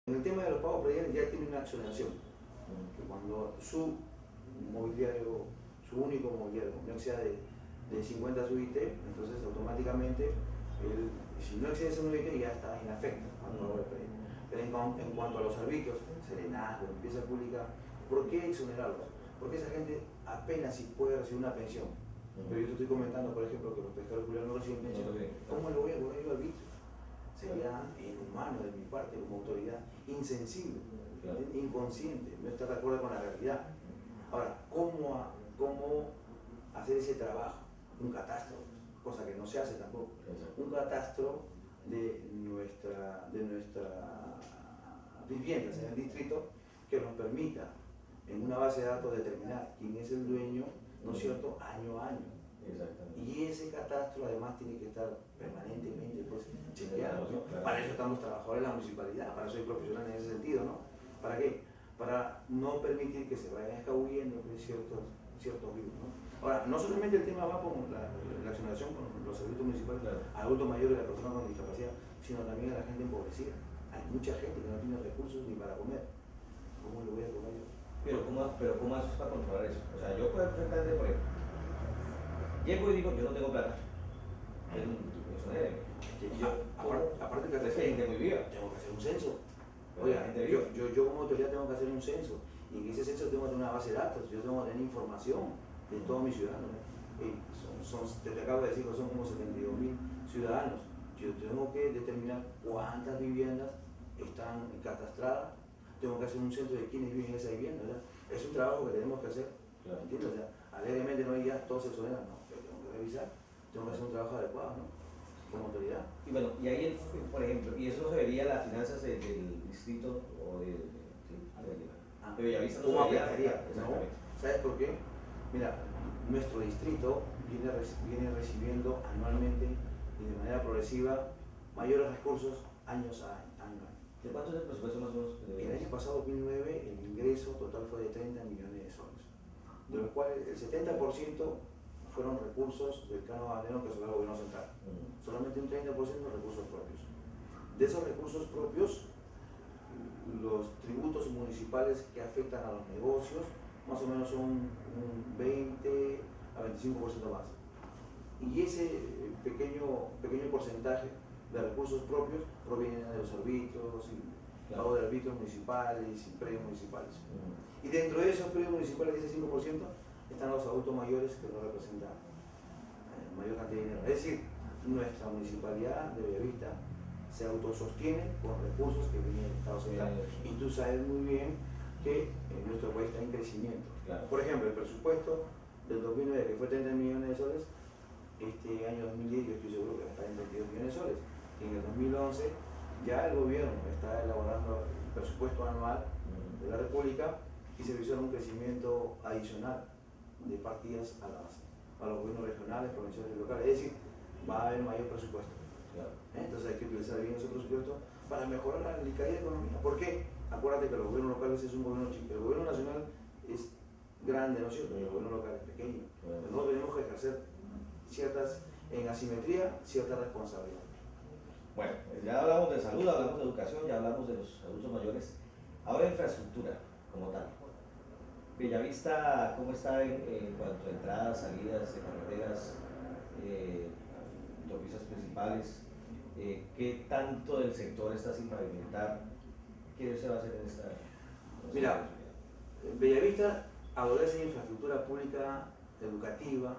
En el tema de los pagos prediales ya tiene una exoneración, que cuando su mobiliario, su único mobiliario, no exceda de 50 UIT, entonces automáticamente, si no excede ese UIT ya está inafecto al pago de predial. Pero en cuanto a los arbitrios, serenazgo, limpieza pública, ¿por qué exonerarlos? Porque esa gente apenas si puede recibir una pensión. Pero yo te estoy comentando, por ejemplo, que los pescadores culiados no reciben pensión. ¿Cómo lo voy a cobrar yo arbitrio? Sería inhumano de mi parte como autoridad, insensible, inconsciente, no está de acuerdo con la realidad. Ahora, ¿cómo hacer ese trabajo? Un catastro, cosa que no se hace tampoco. Un catastro de nuestra viviendas en el distrito que nos permita en una base de datos determinar quién es el dueño, ¿no es cierto?, año a año. Y ese catastro además tiene que estar permanentemente pues, chequeado, ¿no? Claro. Para eso están los trabajadores de la municipalidad, para eso hay profesionales en ese sentido, ¿no? ¿Para qué? Para no permitir que se vayan escabullendo ciertos virus, ¿no? Ahora, no solamente el tema va con la accionación con los servicios municipales, claro, adultos mayores y las personas con discapacidad, sino también a la gente empobrecida. Hay mucha gente que no tiene recursos ni para comer. ¿Cómo lo voy a comer yo? Pero ¿cómo haces para controlar eso? O sea, yo puedo perfectamente, por ejemplo, llego y digo, yo no tengo plata. Aparte que es gente muy viva. Tengo que hacer un censo. Oiga, yo como autoridad tengo que hacer un censo. Y en ese censo tengo que tener una base de datos. Yo tengo que tener información de todos mis ciudadanos. Te acabo de decir que son como 72.000 ciudadanos. Yo tengo que determinar cuántas viviendas están catastradas. Tengo que hacer un censo de quiénes viven en esa vivienda. ¿Verdad? Es un trabajo que tenemos que hacer. Claro. ¿Entiendes? O sea, alegremente no hay ya todos se exoneran, no. Pero tengo que revisar, tengo que hacer un trabajo adecuado, ¿no? Como autoridad. Y bueno, y ahí, por ejemplo, y eso no se vería las finanzas del distrito o de Bellavista, no ¿Cómo se vería? afectaría? ¿No? ¿Sabes por qué? Mira, nuestro distrito viene recibiendo anualmente y de manera progresiva mayores recursos años a año. ¿De cuánto es el presupuesto más o menos? El año pasado, 2009, el ingreso total fue de 30 millones de soles, de los cuales el 70% fueron recursos del Cano Banero que son el gobierno central. Solamente un 30% recursos propios. De esos recursos propios, los tributos municipales que afectan a los negocios, más o menos son un 20 a 25% más. Y ese pequeño porcentaje de recursos propios provienen de los arbitrios, y pago de arbitrios municipales y predios municipales. Y dentro de esos predios municipales, ese 5%, están los adultos mayores que lo representan mayor cantidad de dinero. Es decir, nuestra municipalidad de Bellavista se autosostiene con recursos que vienen del Estado central. Y tú sabes muy bien que nuestro país está en crecimiento. Claro. Por ejemplo, el presupuesto del 2009, que fue 30 millones de soles, este año 2010 yo estoy seguro que va a estar en 22 millones de soles. En el 2011 ya el gobierno está elaborando el presupuesto anual de la República y se visualiza un crecimiento adicional de partidas a los gobiernos regionales, provinciales y locales. Es decir, va a haber mayor presupuesto. Claro. Entonces hay que utilizar bien ese presupuesto para mejorar la calidad de economía. ¿Por qué? Acuérdate que los gobiernos locales es un gobierno chico. El gobierno nacional es grande, ¿no es cierto? Y el gobierno local es pequeño. Entonces nosotros tenemos que ejercer en asimetría, cierta responsabilidad. Bueno, ya hablamos de salud, hablamos de educación, ya hablamos de los adultos mayores. Ahora infraestructura como tal. Bellavista, ¿cómo está en cuanto a entradas, salidas de carreteras, autopistas principales? ¿Qué tanto del sector está sin pavimentar? ¿Qué se va a hacer en esta? Mira, Bellavista adolece de infraestructura pública, educativa,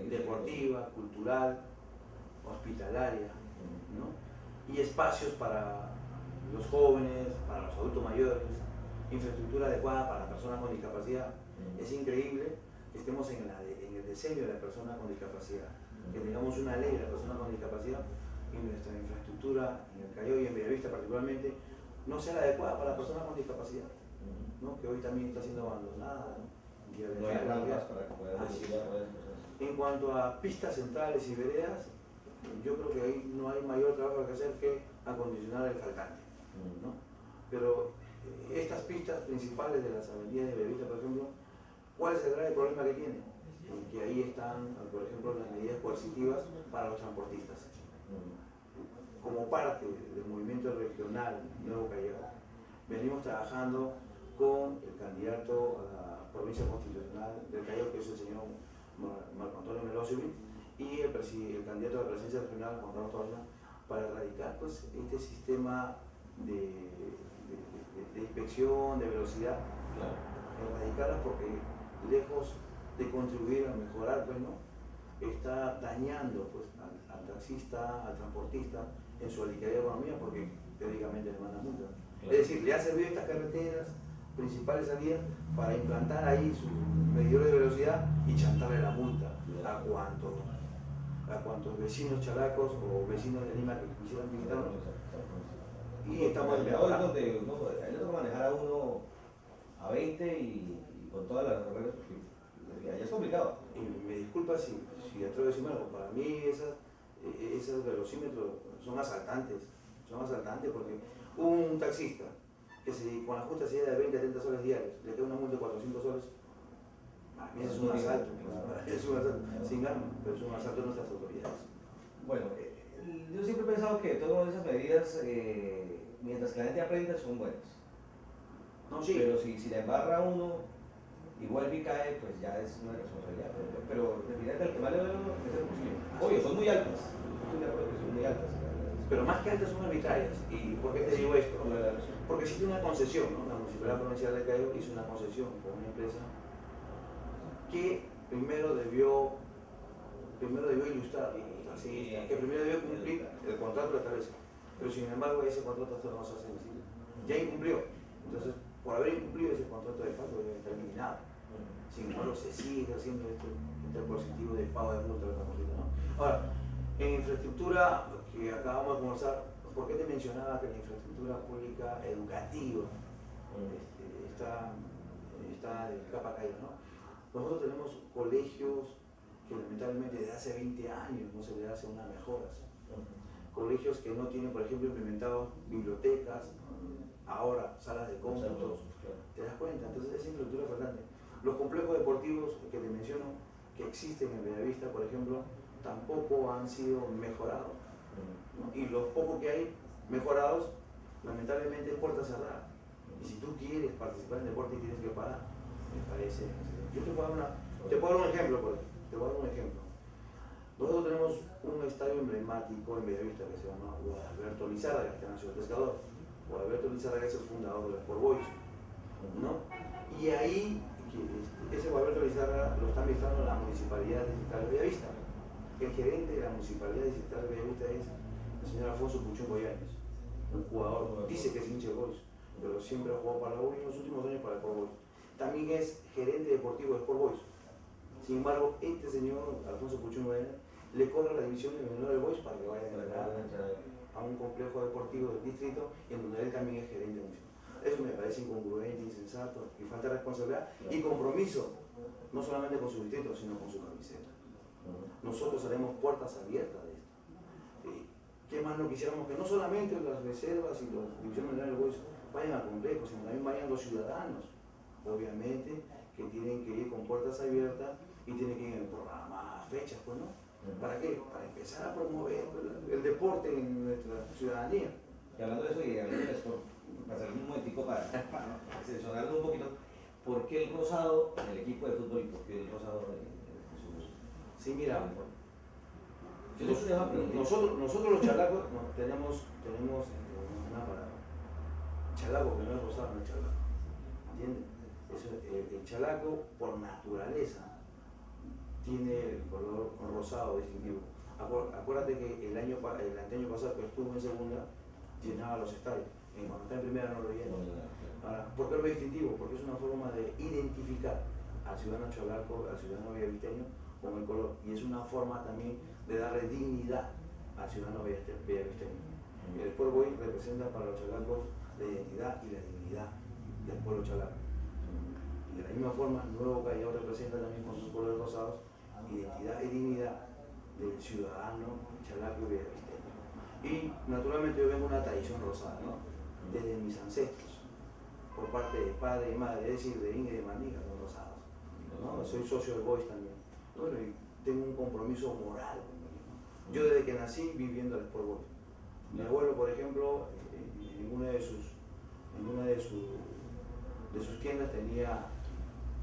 deportiva, cultural, hospitalaria, ¿no? Y espacios para los jóvenes, para los adultos mayores, infraestructura adecuada para las personas con discapacidad. Es increíble que estemos en el diseño de la persona con discapacidad, que tengamos una ley de la persona con discapacidad y nuestra infraestructura en el Callao y en Bellavista particularmente no sea la adecuada para las personas con discapacidad, ¿no? Que hoy también está siendo abandonada, ¿no? No hay rampas para que puedan acceder a las personas. En cuanto a pistas centrales y veredas, yo creo que ahí no hay mayor trabajo que hacer que acondicionar el faltante, ¿no? Pero estas pistas principales de las avenidas de Bellavista, por ejemplo, ¿cuál es el grave problema que tienen? Que ahí están, por ejemplo, las medidas coercitivas para los transportistas. como parte del movimiento regional Nuevo Callao, venimos trabajando con el candidato a la provincia constitucional del Callao, que es el señor Marco Antonio Milosevic, y el candidato a la presidencia regional, Juan Carlos Torres, para erradicar pues, este sistema de inspección, de velocidad, erradicarla porque lejos de contribuir a mejorar, pues, ¿no? Está dañando pues, al taxista, al transportista en su delicada economía porque periódicamente le mandan multas. Es decir, le ha servido estas carreteras principales salidas para implantar ahí sus medidores de velocidad y chantarle la multa a cuantos vecinos chalacos o vecinos de Lima que quisieran visitarnos. Y estamos en donde ahí le toca manejar a uno a 20 y con todas las reglas, porque allá es complicado. Y me disculpa si atrevo a decirme algo, para mí esos velocímetros son asaltantes porque un taxista que con la justa sería de 20 a 30 soles diarios, le queda una multa de 400 soles, a mí es un asalto, sin ganas, pero es un asalto de nuestras autoridades. Bueno, yo siempre he pensado que todas esas medidas, mientras que la gente aprenda, son buenas. No, sí. Pero si la embarra uno y vuelve y cae, pues ya es una responsabilidad. Pero definitivamente el tema de es el posible. Obvio, son muy altas. Estoy de acuerdo que son muy altas. Pero más que altas son arbitrarias. ¿Y por qué te digo esto? Porque existe una concesión, ¿no? La Municipalidad Provincial de Callao hizo una concesión con una empresa que primero debió ilustrar, que primero debió cumplir el contrato de establece. Pero sin embargo ese contrato no se hace visible. Ya incumplió. Entonces, por haber incumplido ese contrato de facto debe estar eliminado. Sin embargo, se sigue haciendo este positivo de pago de multa, ¿no? Ahora, en infraestructura que acabamos de conversar, ¿por qué te mencionaba que la infraestructura pública educativa está de capa caída, ¿no? Nosotros tenemos colegios que lamentablemente desde hace 20 años no se le hace una mejora. Colegios que no tienen, por ejemplo, implementados bibliotecas, ahora salas de cómputos, ¿te das cuenta? Entonces esa infraestructura faltante. Los complejos deportivos que te menciono, que existen en Bellavista, por ejemplo, tampoco han sido mejorados, ¿no? Y los pocos que hay mejorados, lamentablemente es puerta cerrada. Y si tú quieres participar en deporte y tienes que pagar, me parece. Yo te puedo dar un ejemplo, Nosotros tenemos un estadio emblemático en Bellavista que se llama Guadalberto Lizárraga, que nació el pescador. Guadalberto Lizárraga es el fundador del Sport Boys, ¿no? Y ahí, ese Guadalberto Lizárraga lo está administrando la Municipalidad Distrital de Bellavista. El gerente de la Municipalidad Distrital de Bellavista es el señor Alfonso Puchón Goyanes, un jugador, dice que es hincha de Boys, pero siempre ha jugado para la U y en los últimos años para el Sport Boys. También es gerente deportivo de Sport Boys. Sin embargo, este señor Alfonso Puchón Goyanes le cobra la división de menores de Boys para que vayan a un complejo deportivo del distrito en donde él también es gerente municipal. Eso me parece incongruente, insensato y falta de responsabilidad y compromiso, no solamente con su distrito, sino con su camiseta. Nosotros haremos puertas abiertas de esto. ¿Qué más no quisiéramos? Que no solamente las reservas y las divisiones menores de Boys vayan al complejo, sino también vayan los ciudadanos, obviamente, que tienen que ir con puertas abiertas y tienen que ir en programadas fechas, pues, ¿no? ¿Para qué? Para empezar a promover el deporte en nuestra ciudadanía. Y hablando de eso y hablando de esto, pasar un momentico para sesionarlo un poquito, ¿por qué el rosado en el equipo de fútbol y por qué el rosado en su... Sí, mira, nosotros los chalacos tenemos una palabra. Chalaco que no es rosado, no es chalaco. ¿Entiendes? El chalaco, por naturaleza, tiene el color rosado distintivo. Acuérdate que el año pasado que estuvo en segunda, llenaba los estadios. Cuando está en primera no lo llena. Ahora, ¿por qué lo distintivo? Porque es una forma de identificar al ciudadano chalaco, al ciudadano villavisteño con el color. Y es una forma también de darle dignidad al ciudadano villavisteño. El Sport Boys representa para los chalacos la identidad y la dignidad del pueblo chalaco. Y de la misma forma, Nuevo Callao representa también con sus colores rosados identidad y dignidad del ciudadano chalaco y villavisteño. Y naturalmente yo vengo de una tradición rosada, ¿no? Desde mis ancestros, por parte de padre y madre, es decir, de Ingrid y de Mandinga, son rosados, ¿no? Soy socio del Boys también. Bueno, y tengo un compromiso moral con ellos, ¿no? Yo desde que nací viviendo el Sport Boys. Mi abuelo, por ejemplo, en una de sus tiendas tenía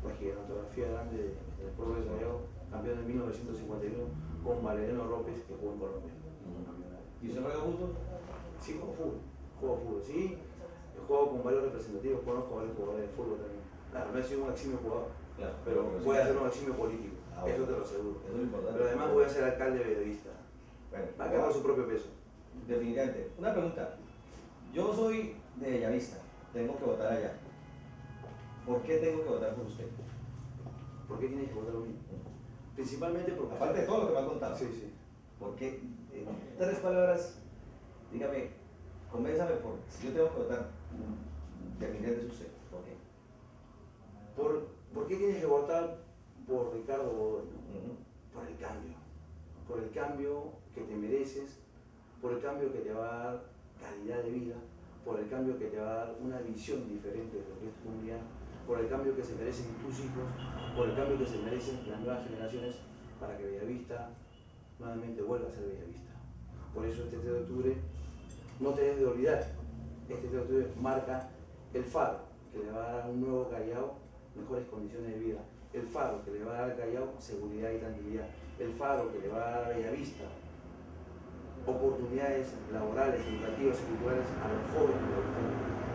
la gigantografía grande del pueblo de Callao, campeón en 1951, con Valeriano López, que jugó en Colombia. ¿Y usted juega fútbol? Sí, juego fútbol, sí. He jugado con varios representativos, conozco a varios jugadores de fútbol también. Claro, no he sido un eximio jugador, Claro, pero voy a ser un eximio político, eso te lo aseguro. Eso es lo importante. Pero además voy a ser alcalde de Bellavista. Bueno, Va a acabar su propio peso. definitivamente. Una pregunta. Yo soy de Bellavista, tengo que votar allá. ¿Por qué tengo que votar por usted? ¿Por qué tienes que votar por mí? Principalmente porque... Aparte de todo lo que me ha contado. Sí, sí. ¿Por qué? En 3 palabras, dígame, convénzame por si yo tengo que votar, definitivamente es usted. ¿Por qué? ¿Por qué tienes que votar por Ricardo Godoy? Uh-huh. Por el cambio que te mereces, por el cambio que te va a dar calidad de vida, por el cambio que te va a dar una visión diferente de lo que es tu comunidad, por el cambio que se merecen tus hijos, por el cambio que se merecen las nuevas generaciones para que Bellavista nuevamente vuelva a ser Bellavista. Por eso este 3 de octubre no te debes de olvidar, este 3 de octubre marca el faro que le va a dar a un nuevo Callao mejores condiciones de vida, el faro que le va a dar al Callao seguridad y tranquilidad, el faro que le va a dar a Bellavista oportunidades laborales, educativas y culturales a los jóvenes,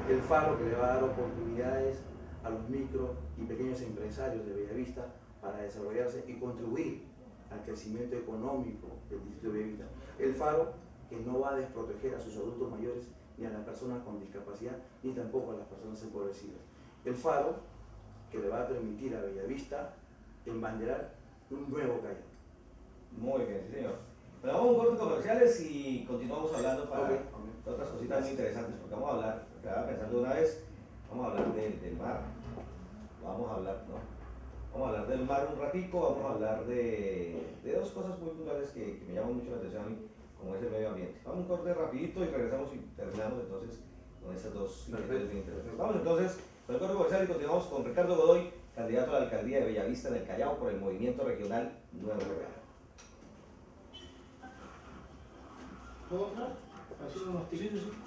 el faro que le va a dar oportunidades a los micro y pequeños empresarios de Bellavista para desarrollarse y contribuir al crecimiento económico del distrito de Bellavista, el faro que no va a desproteger a sus adultos mayores ni a las personas con discapacidad ni tampoco a las personas empobrecidas, el faro que le va a permitir a Bellavista embanderar un nuevo Callao. Muy bien, sí señor. Pero vamos a un corte comerciales y continuamos hablando para otras cositas muy interesantes, porque vamos a hablar, estaba pensando una vez, vamos a hablar del mar, vamos a hablar del mar un ratico, vamos a hablar de 2 cosas muy puntuales que me llaman mucho la atención a mí, como es el medio ambiente. Vamos a un corte rapidito y regresamos y terminamos entonces con esas 2 inquietudes bien interesantes. Vamos entonces con el corte comercial y continuamos con Ricardo Godoy, candidato a la alcaldía de Bellavista en el Callao por el Movimiento Regional Nuevo Callao.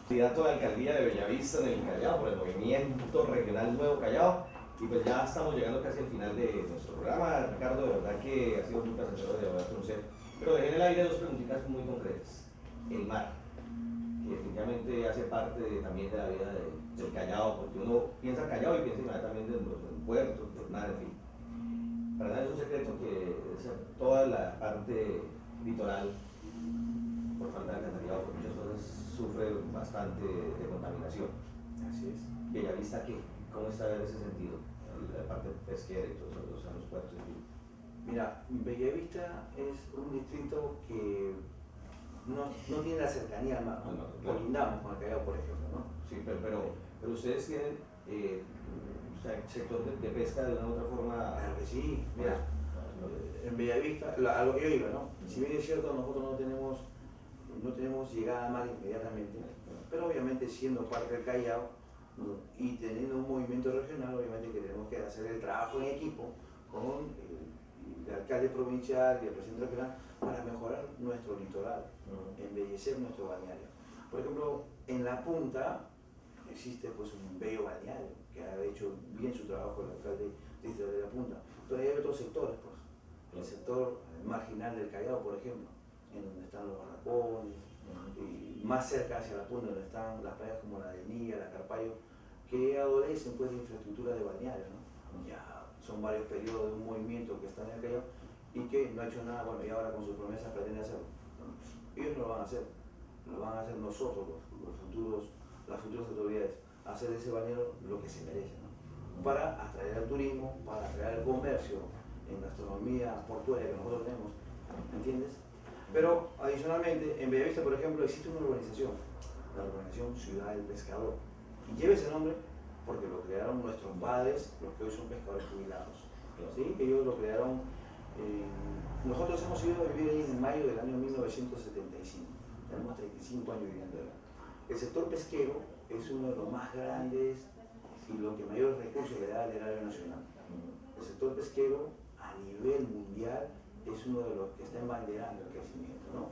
Candidato a la alcaldía de Bellavista en el Callao por el Movimiento Regional Nuevo Callao. Y pues ya estamos llegando casi al final de nuestro programa. Ricardo, de verdad que ha sido muy placentero de volver a conocer. Pero dejé en el aire 2 preguntitas muy concretas. El mar, que definitivamente hace parte también de la vida del Callao, porque uno piensa Callao y piensa inmediatamente en los puertos, el mar, en fin. Para nada es un secreto que toda la parte litoral, por falta de alcantarillado, por muchas cosas, sufre bastante de contaminación. Así es. Bellavista, ¿cómo está en ese sentido? La parte pesquera y todos los puertos. Mira, Bellavista es un distrito que no tiene la cercanía al mar, ¿no? Colindamos con el Callao, por ejemplo, ¿no? Sí, pero ustedes tienen o sea, sector de pesca de una u otra forma. Claro que sí, mira, en Bellavista, a lo que yo iba, ¿no? Si bien es cierto, nosotros no tenemos llegada al mar inmediatamente, pero obviamente siendo parte del Callao y teniendo un movimiento regional, obviamente que tenemos que hacer el trabajo en equipo con el alcalde provincial y el presidente regional para mejorar nuestro litoral, embellecer nuestro balneario. Por ejemplo, en La Punta existe pues un bello balneario que ha hecho bien su trabajo el alcalde de La Punta, pero hay otros sectores, pues, el sector marginal del Callao, por ejemplo, en donde están los barracones, y más cerca hacia La Punta, donde están las playas como la de Niga, la Carpayo, que adolecen pues de infraestructura de balneario, ¿no? Ya son varios periodos de un movimiento que está en el Callao y que no ha hecho nada, bueno, y ahora con sus promesas pretende hacerlo. Bueno, pues, ellos no lo van a hacer, lo van a hacer nosotros, las futuras autoridades, hacer de ese balneario lo que se merece, ¿no? Para atraer al turismo, para atraer el comercio en gastronomía portuaria que nosotros tenemos, ¿entiendes? Pero adicionalmente, en Bellavista, por ejemplo, existe una urbanización, la urbanización Ciudad del Pescador, y lleva ese nombre porque lo crearon nuestros padres, los que hoy son pescadores jubilados, ¿sí? Ellos lo crearon, nosotros hemos ido a vivir ahí en mayo del año 1975, tenemos 35 años viviendo ahí. El sector pesquero es uno de los más grandes y lo que mayor recursos le da al erario nacional. El sector pesquero a nivel mundial es uno de los que está embanderando el crecimiento, ¿no?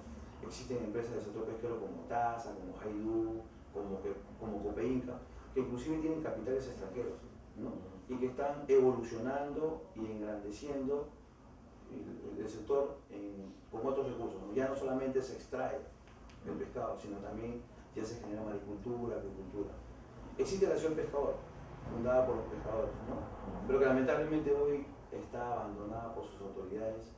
existen empresas del sector pesquero como TASA, como Haidú, como Copeinca, que inclusive tienen capitales extranjeros, ¿no? Y que están evolucionando y engrandeciendo el sector con otros recursos, ¿no? Ya no solamente se extrae el pescado, sino también ya se genera maricultura, agricultura. Existe la Asociación Pescador, fundada por los pescadores, ¿no? Pero que lamentablemente hoy está abandonada por sus autoridades,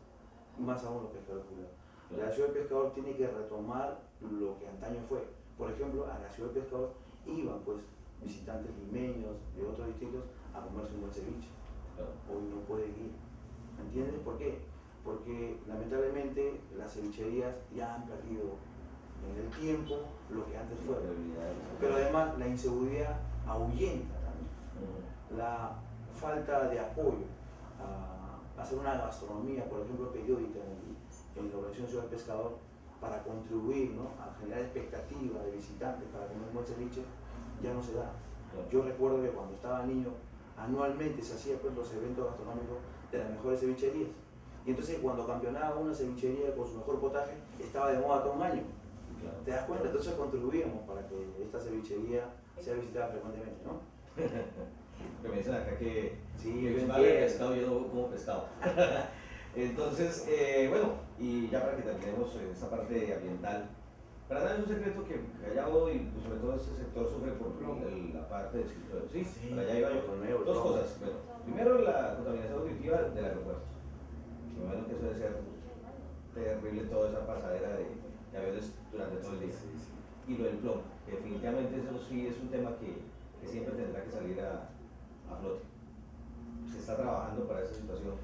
más aún los pescadores jubilados. La Ciudad del Pescador tiene que retomar lo que antaño fue. Por ejemplo, a la Ciudad del Pescador iban pues visitantes limeños de otros distritos a comerse un buen ceviche. Hoy no pueden ir. ¿Entiendes por qué? Porque lamentablemente las cevicherías ya han perdido en el tiempo lo que antes fue. Pero además la inseguridad ahuyenta también. La falta de apoyo a hacer una gastronomía, por ejemplo, periódica en la Organización Ciudad del Pescador, para contribuir, ¿no?, a generar expectativa de visitantes para comer un buen ceviche, ya no se da. Yo recuerdo que cuando estaba niño, anualmente se hacían pues, los eventos gastronómicos de las mejores cevicherías. Y entonces cuando campeonaba una cevichería con su mejor potaje, estaba de moda todo un año. ¿Te das cuenta? Entonces contribuíamos para que esta cevichería sea visitada frecuentemente, ¿no? Me dicen acá que sí, yo vale pescado, yo no como pescado. Entonces, bueno, y ya para que terminemos esta parte ambiental, para nada es un secreto que Callao y pues, sobre todo este sector sufre por la parte del ciclo. Sí, para allá iba yo. Dos cosas. Bueno, primero la contaminación auditiva del aeropuerto. Me imagino que eso debe ser terrible toda esa pasadera de aviones durante todo el día. Y lo del plomo, que definitivamente eso sí es un tema que siempre tendrá que salir a flote. ¿Se está trabajando para esa situación?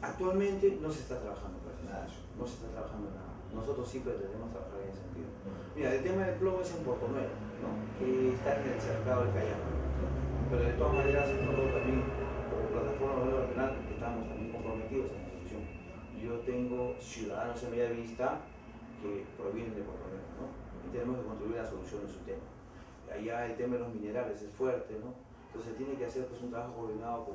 Actualmente no se está trabajando para esa situación, no se está trabajando nada. Nosotros sí pretendemos trabajar en ese sentido. Mira, el tema del plomo es en Puerto Nuevo, ¿no?, que está en el cercado del Callao. Pero de todas maneras, nosotros también, como plataforma regional, estamos también comprometidos en la solución. Yo tengo ciudadanos en media vista que provienen de Puerto Nuevo, ¿no?, y tenemos que contribuir a la solución de su tema. Allá el tema de los minerales es fuerte, ¿no? Entonces tiene que hacer pues, un trabajo coordinado con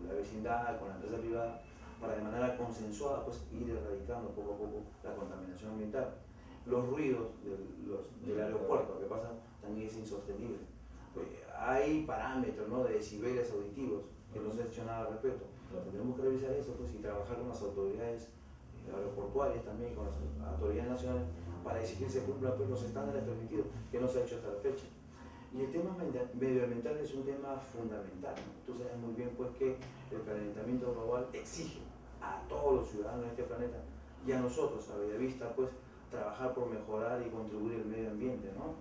la vecindad, con la empresa privada, para de manera consensuada pues, ir erradicando poco a poco la contaminación ambiental. Los ruidos del aeropuerto, que pasa, también es insostenible. Pues, hay parámetros, ¿no?, de decibeles auditivos que no se ha hecho nada al respecto. Tenemos que revisar eso pues, y trabajar con las autoridades aeroportuarias también, con las autoridades nacionales, para exigir que se cumplan pues, los estándares permitidos, que no se ha hecho hasta la fecha. Y el tema medioambiental es un tema fundamental, ¿no? Tú sabes muy bien pues, que el calentamiento global exige a todos los ciudadanos de este planeta y a nosotros, a Bellavista, pues, trabajar por mejorar y contribuir el medio ambiente, ¿no?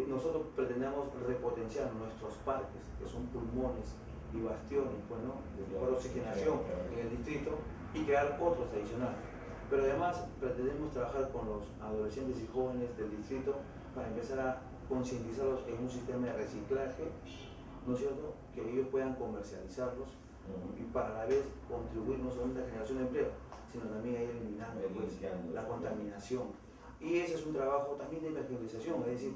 Nosotros pretendemos repotenciar nuestros parques, que son pulmones y bastiones, pues, ¿no?, de mejor oxigenación en el distrito, y crear otros adicionales. Pero además pretendemos trabajar con los adolescentes y jóvenes del distrito para empezar a concientizarlos en un sistema de reciclaje, ¿no es cierto?, que ellos puedan comercializarlos y para a la vez contribuir no solamente a la generación de empleo, sino también a ir eliminando pues, la contaminación. Y ese es un trabajo también de evangelización, es decir,